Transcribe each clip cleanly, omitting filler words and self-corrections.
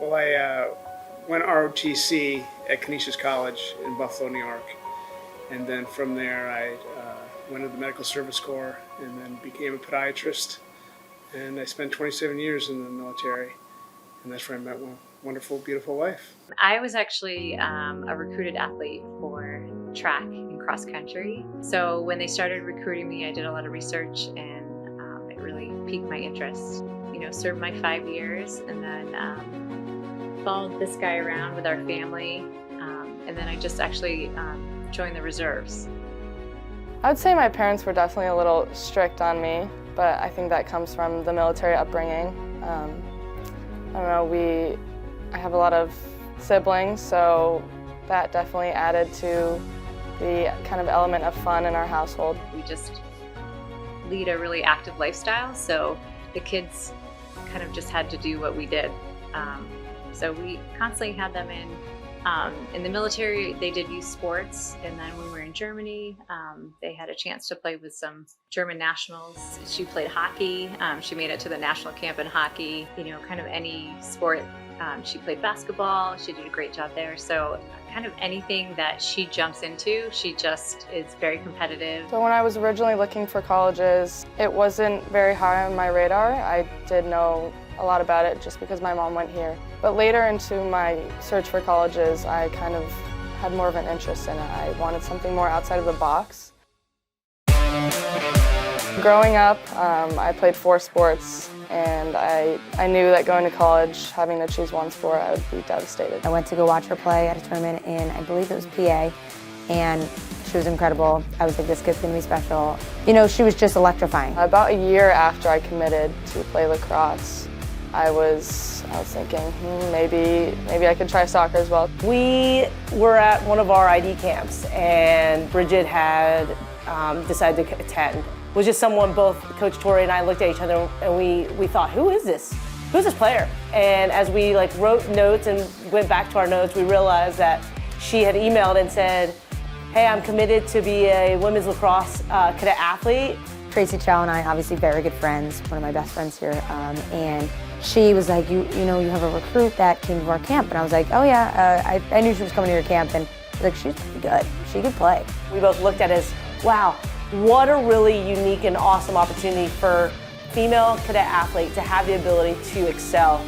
Well, I went ROTC at Canisius College in Buffalo, New York. And then from there, I went to the Medical Service Corps and then became a podiatrist. And I spent 27 years in the military. And that's where I met one wonderful, beautiful wife. I was actually a recruited athlete for track and cross country. So when they started recruiting me, I did a lot of research and it really piqued my interest. You know, served my 5 years and then followed this guy around with our family. And then I just actually joined the reserves. I would say my parents were definitely a little strict on me, but I think that comes from the military upbringing. I don't know, I have a lot of siblings, so that definitely added to the kind of element of fun in our household. We just lead a really active lifestyle, so the kids kind of just had to do what we did. So we constantly had them in the military. They did youth sports, and then when we were in Germany, they had a chance to play with some German nationals. She played hockey. She made it to the national camp in hockey. You know, kind of any sport. She played basketball. She did a great job there. So kind of anything that she jumps into, she just is very competitive. So when I was originally looking for colleges, it wasn't very high on my radar. I did know a lot about it just because my mom went here. But later into my search for colleges, I kind of had more of an interest in it. I wanted something more outside of the box. Growing up, I played 4 sports, and I knew that going to college, having to choose one sport, I would be devastated. I went to go watch her play at a tournament in, I believe it was PA, and she was incredible. I was like, this kid's gonna be special. You know, she was just electrifying. About a year after I committed to play lacrosse, I was thinking, maybe I could try soccer as well. We were at one of our ID camps, and Brigid had decided to attend. It was just someone both Coach Tori and I looked at each other and we thought, who is this? Who's this player? And as we wrote notes and went back to our notes, we realized that she had emailed and said, hey, I'm committed to be a women's lacrosse cadet athlete. Tracy Chow and I, obviously very good friends, one of my best friends here, and she was like, you know, you have a recruit that came to our camp, and I was like, oh yeah, I knew she was coming to your camp, and I was like, she's pretty good, she could play. We both looked at it as, wow, what a really unique and awesome opportunity for female cadet athlete to have the ability to excel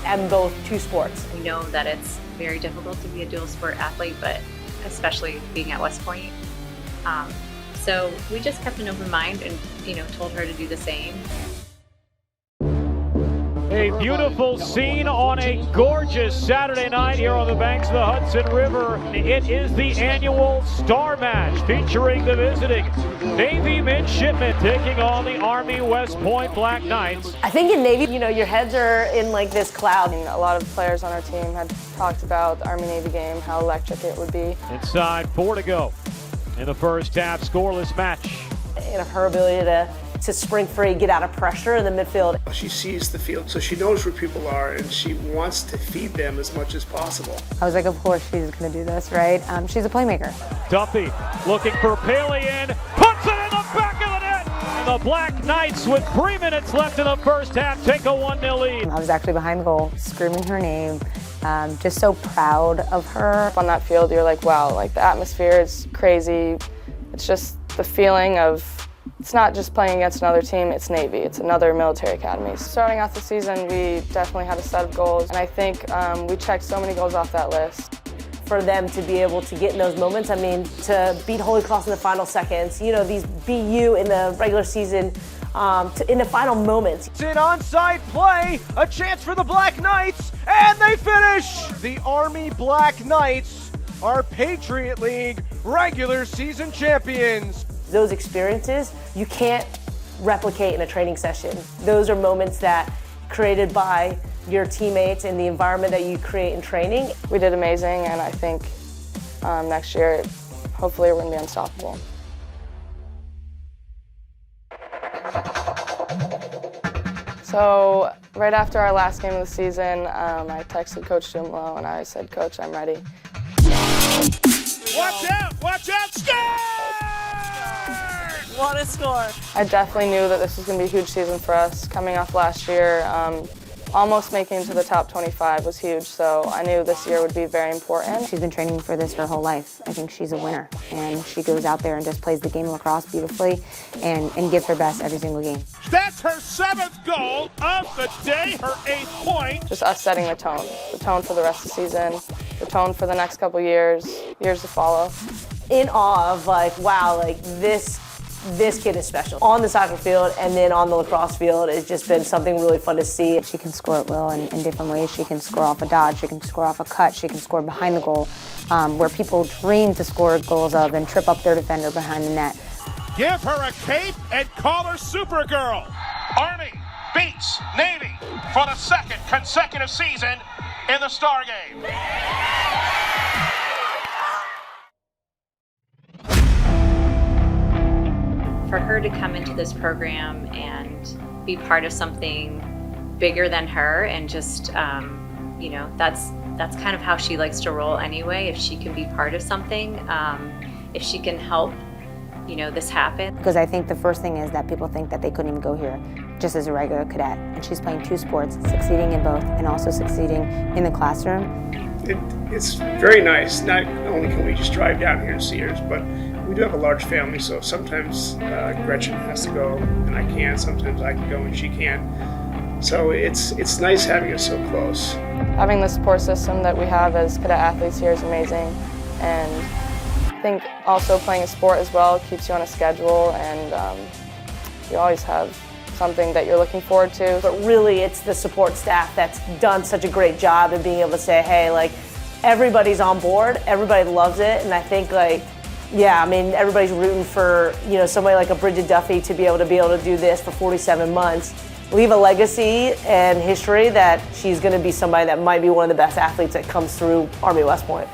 in both 2 sports. We know that it's very difficult to be a dual sport athlete, but especially being at West Point. So we just kept an open mind and, you know, told her to do the same. A beautiful scene on a gorgeous Saturday night here on the banks of the Hudson River. It is the annual Star Match featuring the visiting Navy midshipmen taking on the Army West Point Black Knights. I think in Navy, you know, your heads are in like this cloud. And a lot of players on our team had talked about the Army-Navy game, how electric it would be. Inside 4 to go in the first half, scoreless match. And her ability to spring free, get out of pressure in the midfield. She sees the field, so she knows where people are, and she wants to feed them as much as possible. I was like, of course she's gonna do this, right? She's a playmaker. Duffy looking for Palian, puts it in the back of the net! And the Black Knights, with 3 minutes left in the first half, take a 1-0 lead. I was actually behind the goal, screaming her name, just so proud of her. On that field, you're like, wow, like the atmosphere is crazy. It's just the feeling of, it's not just playing against another team, it's Navy, it's another military academy. Starting off the season, we definitely had a set of goals, and I think we checked so many goals off that list. For them to be able to get in those moments, I mean, to beat Holy Cross in the final seconds, you know, these BU in the regular season, in the final moments. It's an onside play, a chance for the Black Knights, and they finish! The Army Black Knights are Patriot League regular season champions. Those experiences you can't replicate in a training session. Those are moments that created by your teammates and the environment that you create in training. We did amazing, and I think next year, hopefully we're going to be unstoppable. So right after our last game of the season, I texted Coach Jumlo and I said, Coach, I'm ready. Watch out, score! What a score! I definitely knew that this was going to be a huge season for us. Coming off last year, almost making it to the top 25 was huge, so I knew this year would be very important. She's been training for this her whole life. I think she's a winner, and she goes out there and just plays the game of lacrosse beautifully and gives her best every single game. That's her 7th goal of the day, her 8th point. Just us setting the tone for the rest of the season, the tone for the next couple years to follow. In awe of like, wow, like this kid is special. On the soccer field and then on the lacrosse field, it's just been something really fun to see. She can score at will in different ways. She can score off a dodge, she can score off a cut, she can score behind the goal, where people dream to score goals of and trip up their defender behind the net. Give her a cape and call her Supergirl. Army beats Navy for the 2nd consecutive season in the Star Game. For her to come into this program and be part of something bigger than her, and just you know, that's kind of how she likes to roll anyway. If she can be part of something, if she can help, you know, this happen. Because I think the first thing is that people think that they couldn't even go here just as a regular cadet, and she's playing 2 sports, succeeding in both and also succeeding in the classroom. It's very nice. Not only can we just drive down here and see her, but we do have a large family, so sometimes Gretchen has to go and I can't. Sometimes I can go and she can't. So it's nice having us so close. Having the support system that we have as cadet athletes here is amazing, and I think also playing a sport as well keeps you on a schedule, and you always have something that you're looking forward to. But really, it's the support staff that's done such a great job of being able to say, hey, like, everybody's on board, everybody loves it, and I think, like, yeah, I mean, everybody's rooting for, you know, somebody like a Brigid Duffy to be able to do this for 47 months, leave a legacy and history that she's going to be somebody that might be one of the best athletes that comes through Army West Point.